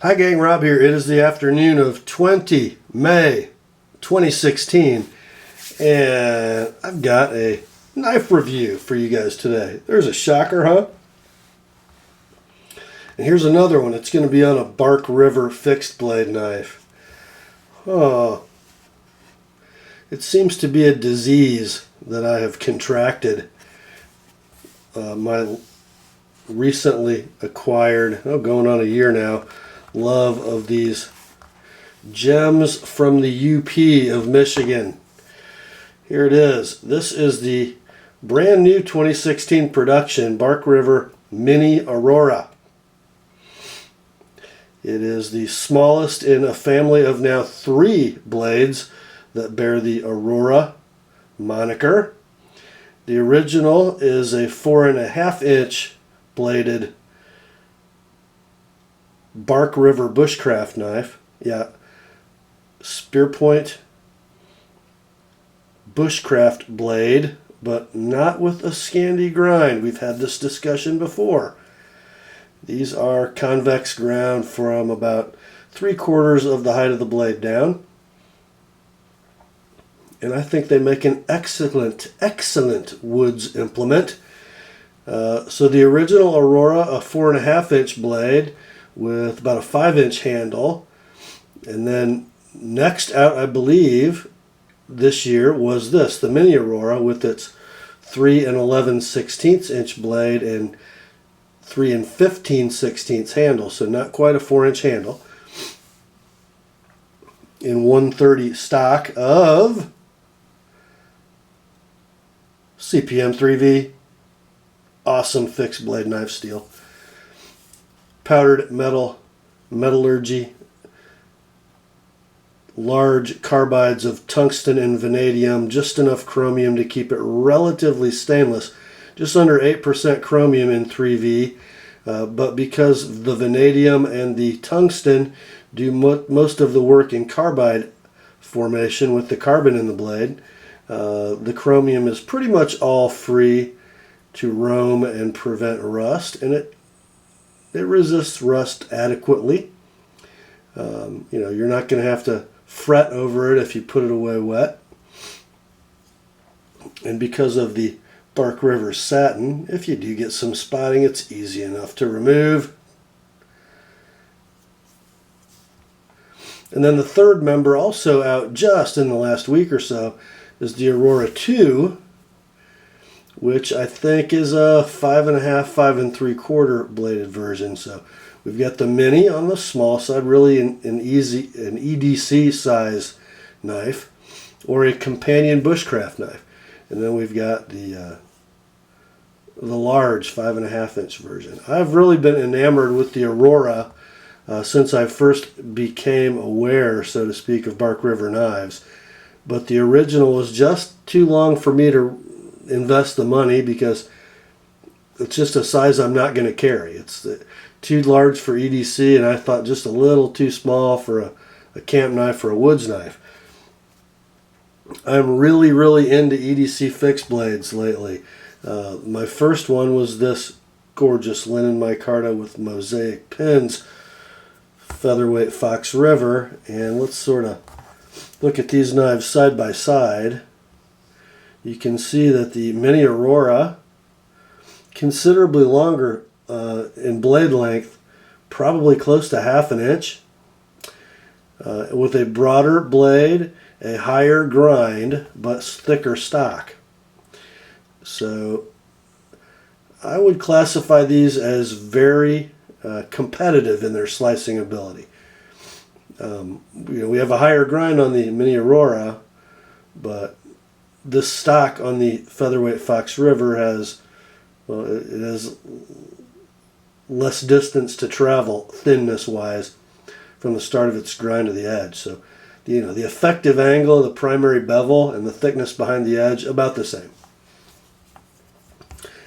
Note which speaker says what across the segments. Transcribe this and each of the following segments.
Speaker 1: Hi gang, Rob here. It is the afternoon of 20 May 2016 and I've got a knife review for you guys today. There's a shocker, huh? And here's another one. It's going to be on a Bark River fixed blade knife. Oh, it seems to be a disease that I have contracted. My recently acquired, going on a year now, love of these gems from the UP of Michigan. Here it is. This is the brand new 2016 production Bark River Mini Aurora. It is the smallest in a family of now 3 blades that bear the Aurora moniker. The original is a 4.5 inch bladed Bark River bushcraft knife. Yeah, spear point bushcraft blade, but not with a Scandi grind. We've had this discussion before. These are convex ground from about 3/4 of the height of the blade down. And I think they make an excellent woods implement. So the original Aurora, a 4.5 inch blade with about a 5 inch handle. And then next out, I believe, this year was this, the Mini Aurora with its 3 11/16 inch blade and 3 15/16 handle. So not quite a 4 inch handle. In 130 stock of CPM 3V. Awesome fixed blade knife steel. Powdered metal, metallurgy, large carbides of tungsten and vanadium, just enough chromium to keep it relatively stainless, just under 8% chromium in 3V, but because the vanadium and the tungsten do most of the work in carbide formation with the carbon in the blade, the chromium is pretty much all free to roam and prevent rust, and it resists rust adequately. You're not going to have to fret over it if you put it away wet. And because of the Bark River satin, if you do get some spotting, it's easy enough to remove. And then the third member, also out just in the last week or so, is the Aurora 2, which I think is a 5.5, 5 3/4 bladed version. So we've got the Mini on the small side, really an EDC size knife, or a companion bushcraft knife. And then we've got the large 5.5 inch version. I've really been enamored with the Aurora since I first became aware, so to speak, of Bark River knives. But the original was just too long for me to invest the money because it's just a size I'm not going to carry. It's too large for EDC, and I thought just a little too small for a camp knife or a woods knife. I'm really into EDC fixed blades lately. My first one was this gorgeous linen micarta with mosaic pins, featherweight Fox River, and let's sort of look at these knives side by side. You can see that the Mini Aurora, considerably longer in blade length, probably close to 1/2 inch, with a broader blade, a higher grind, but thicker stock. So I would classify these as very competitive in their slicing ability. We have a higher grind on the Mini Aurora, but this stock on the featherweight Fox River has less distance to travel thinness wise from the start of its grind to the edge. So the effective angle of the primary bevel and the thickness behind the edge about the same.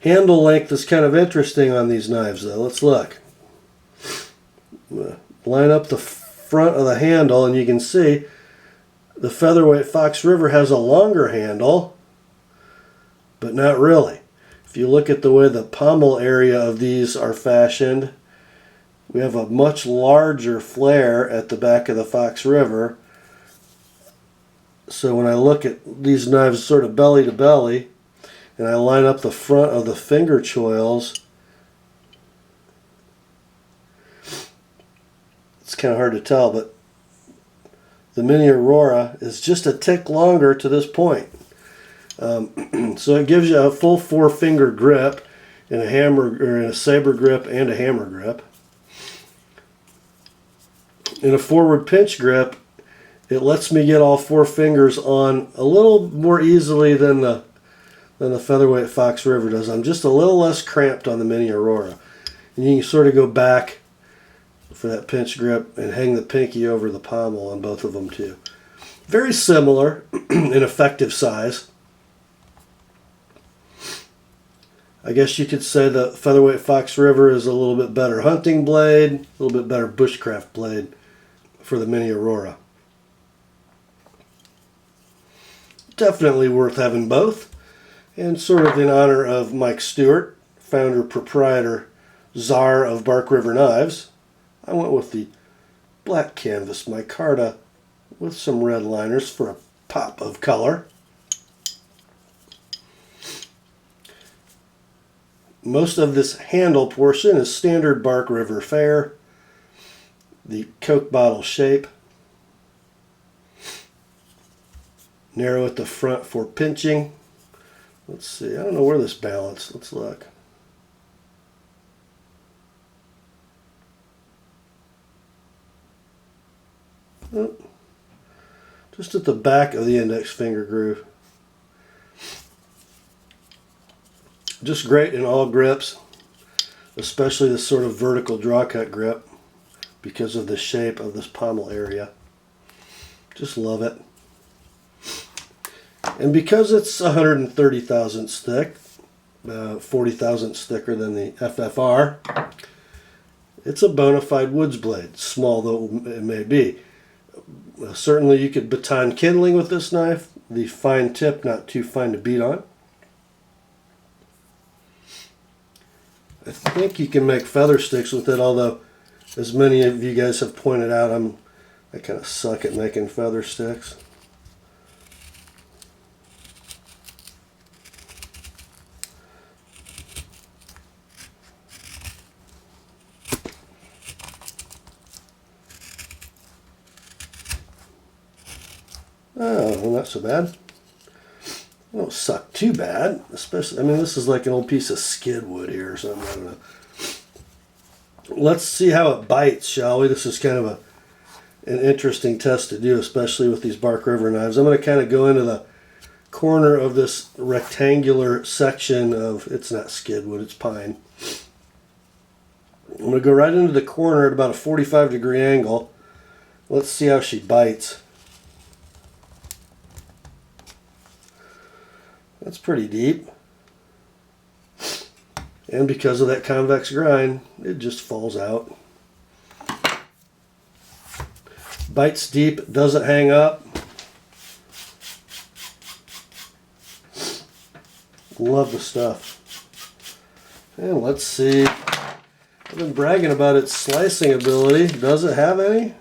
Speaker 1: Handle length is kind of interesting on these knives though. Let's look. Line up the front of the handle and you can see the featherweight Fox River has a longer handle, but not really. If you look at the way the pommel area of these are fashioned, We have a much larger flare at the back of the Fox River. So when I look at these knives sort of belly to belly, and I line up the front of the finger choils, it's kind of hard to tell, but the Mini Aurora is just a tick longer to this point. So it gives you a full 4-finger grip in a hammer or in a saber grip and a hammer grip. In a forward pinch grip, it lets me get all 4 fingers on a little more easily than the featherweight Fox River does. I'm just a little less cramped on the Mini Aurora. And you can sort of go back for that pinch grip and hang the pinky over the pommel on both of them too. Very similar in effective size. I guess you could say the featherweight Fox River is a little bit better hunting blade, a little bit better bushcraft blade for the Mini Aurora. Definitely worth having both. And sort of in honor of Mike Stewart, founder, proprietor, czar of Bark River Knives, I went with the black canvas micarta with some red liners for a pop of color. Most of this handle portion is standard Bark River fare, the Coke bottle shape, narrow at the front for pinching. Let's see, I don't know where this balanced. Let's look. Oh, just at the back of the index finger groove. Just great in all grips, especially this sort of vertical draw cut grip because of the shape of this pommel area. Just love it. And because it's 130 thousandths thick, 40 thousandths thicker than the FFR, it's a bona fide woods blade, small though it may be. Certainly you could baton kindling with this knife, the fine tip not too fine to beat on. I think you can make feather sticks with it, although as many of you guys have pointed out, I kind of suck at making feather sticks. Oh, well, not so bad. It don't suck too bad, especially, I mean, this is like an old piece of skid wood here or something, I don't know. Let's see how it bites, shall we? This is kind of an interesting test to do, especially with these Bark River knives. I'm going to kind of go into the corner of this rectangular section of, it's not skid wood, it's pine. I'm going to go right into the corner at about a 45-degree angle. Let's see how she bites. That's pretty deep. And because of that convex grind, it just falls out. Bites deep, doesn't hang up. Love the stuff. And let's see. I've been bragging about its slicing ability. Does it have any?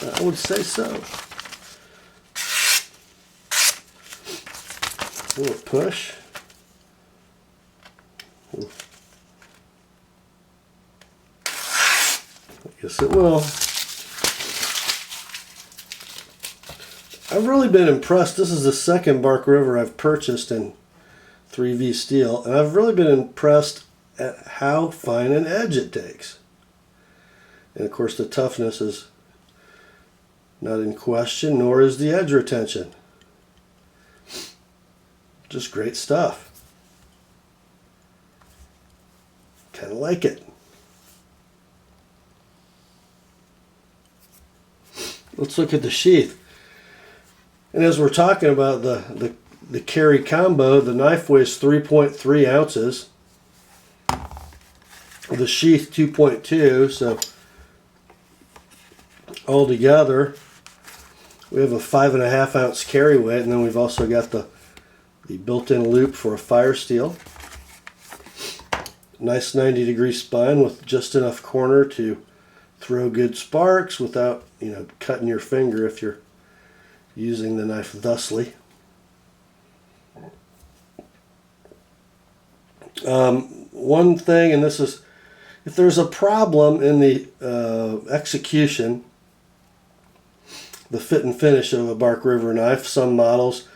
Speaker 1: I would say so. Will it push? I guess it will. I've really been impressed. This is the second Bark River I've purchased in 3V steel, and I've really been impressed at how fine an edge it takes. And of course the toughness is not in question, nor is the edge retention. Just great stuff. Kind of like it. Let's look at the sheath. And as we're talking about the carry combo, the knife weighs 3.3 ounces. The sheath 2.2, so altogether we have a 5.5 ounce carry weight, and then we've also got the The built-in loop for a fire steel. Nice 90-degree spine with just enough corner to throw good sparks without, cutting your finger if you're using the knife thusly. One thing, and this is, if there's a problem in the execution, the fit and finish of a Bark River knife, some models,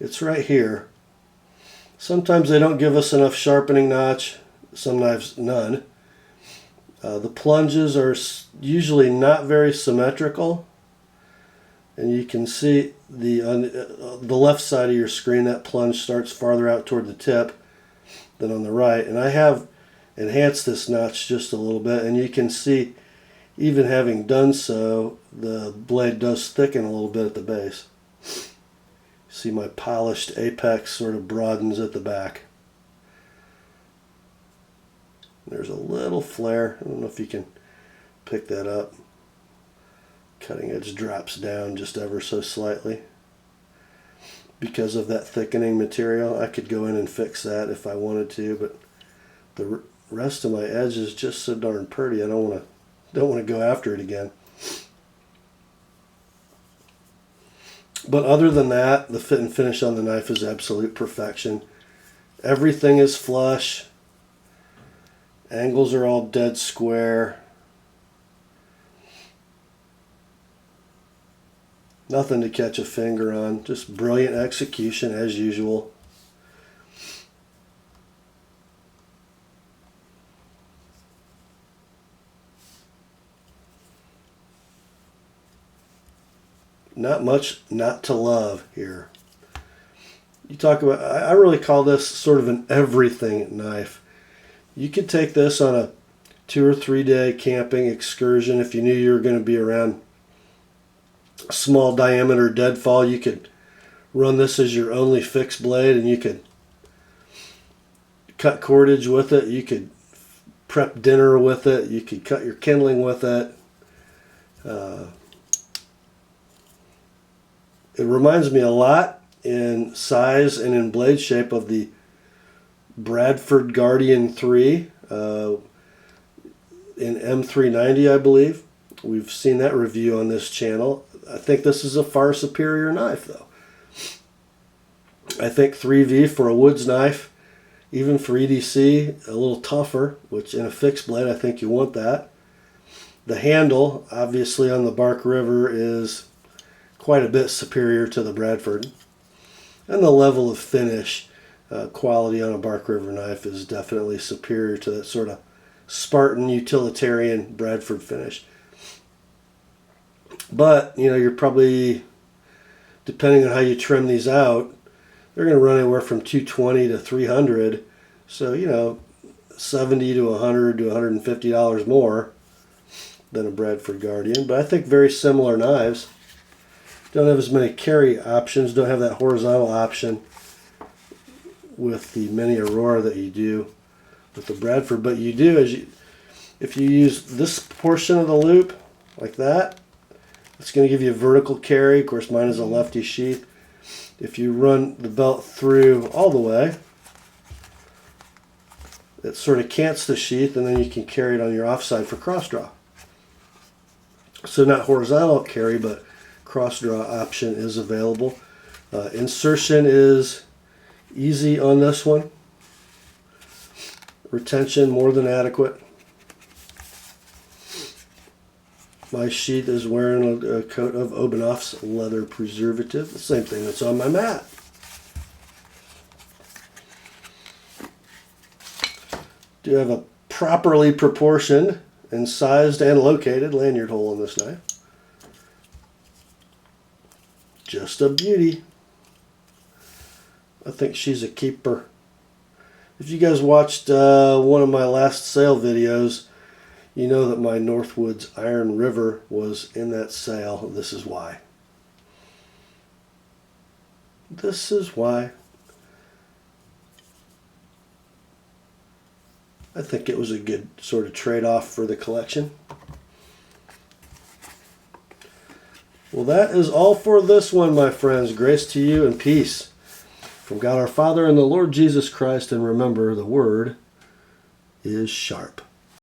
Speaker 1: it's right here. Sometimes they don't give us enough sharpening notch, some knives none. The plunges are usually not very symmetrical, and you can see the left side of your screen, that plunge starts farther out toward the tip than on the right, and I have enhanced this notch just a little bit, and you can see, even having done so, the blade does thicken a little bit at the base. See, my polished apex sort of broadens at the back. There's a little flare. I don't know if you can pick that up. Cutting edge drops down just ever so slightly. Because of that thickening material, I could go in and fix that if I wanted to, but the rest of my edge is just so darn pretty. I don't want to go after it again. But other than that, the fit and finish on the knife is absolute perfection. Everything is flush. Angles are all dead square. Nothing to catch a finger on. Just brilliant execution as usual. Not much not to love here. You talk about, I really call this sort of an everything knife. You could take this on a 2 or 3 day camping excursion. If you knew you were going to be around a small diameter deadfall, you could run this as your only fixed blade, and you could cut cordage with it. You could prep dinner with it. You could cut your kindling with it. It reminds me a lot in size and in blade shape of the Bradford Guardian 3 in M390, I believe. We've seen that review on this channel. I think this is a far superior knife, though. I think 3V for a woods knife, even for EDC, a little tougher, which in a fixed blade, I think you want that. The handle, obviously on the Bark River, is quite a bit superior to the Bradford. And the level of finish, quality on a Bark River knife is definitely superior to that sort of Spartan utilitarian Bradford finish. But, you're probably, depending on how you trim these out, they're going to run anywhere from $220 to $300. So, $70 to $100 to $150 more than a Bradford Guardian. But I think very similar knives. Don't have as many carry options, don't have that horizontal option with the mini Aurora that you do with the Bradford, but you do if you use this portion of the loop like that, it's going to give you a vertical carry. Of course, mine is a lefty sheath. If you run the belt through all the way, it sort of cants the sheath, and then you can carry it on your offside for cross draw. So not horizontal carry, but cross draw option is available. Insertion is easy on this one. Retention more than adequate. My sheath is wearing a coat of Obanoff's leather preservative, the same thing that's on my mat. Do have a properly proportioned and sized and located lanyard hole in this knife. Just a beauty. I think she's a keeper. If you guys watched one of my last sale videos, you know that my Northwoods Iron River was in that sale. This is why. This is why. I think it was a good sort of trade-off for the collection. Well, that is all for this one, my friends. Grace to you and peace from God our Father and the Lord Jesus Christ, and remember, the Word is sharp.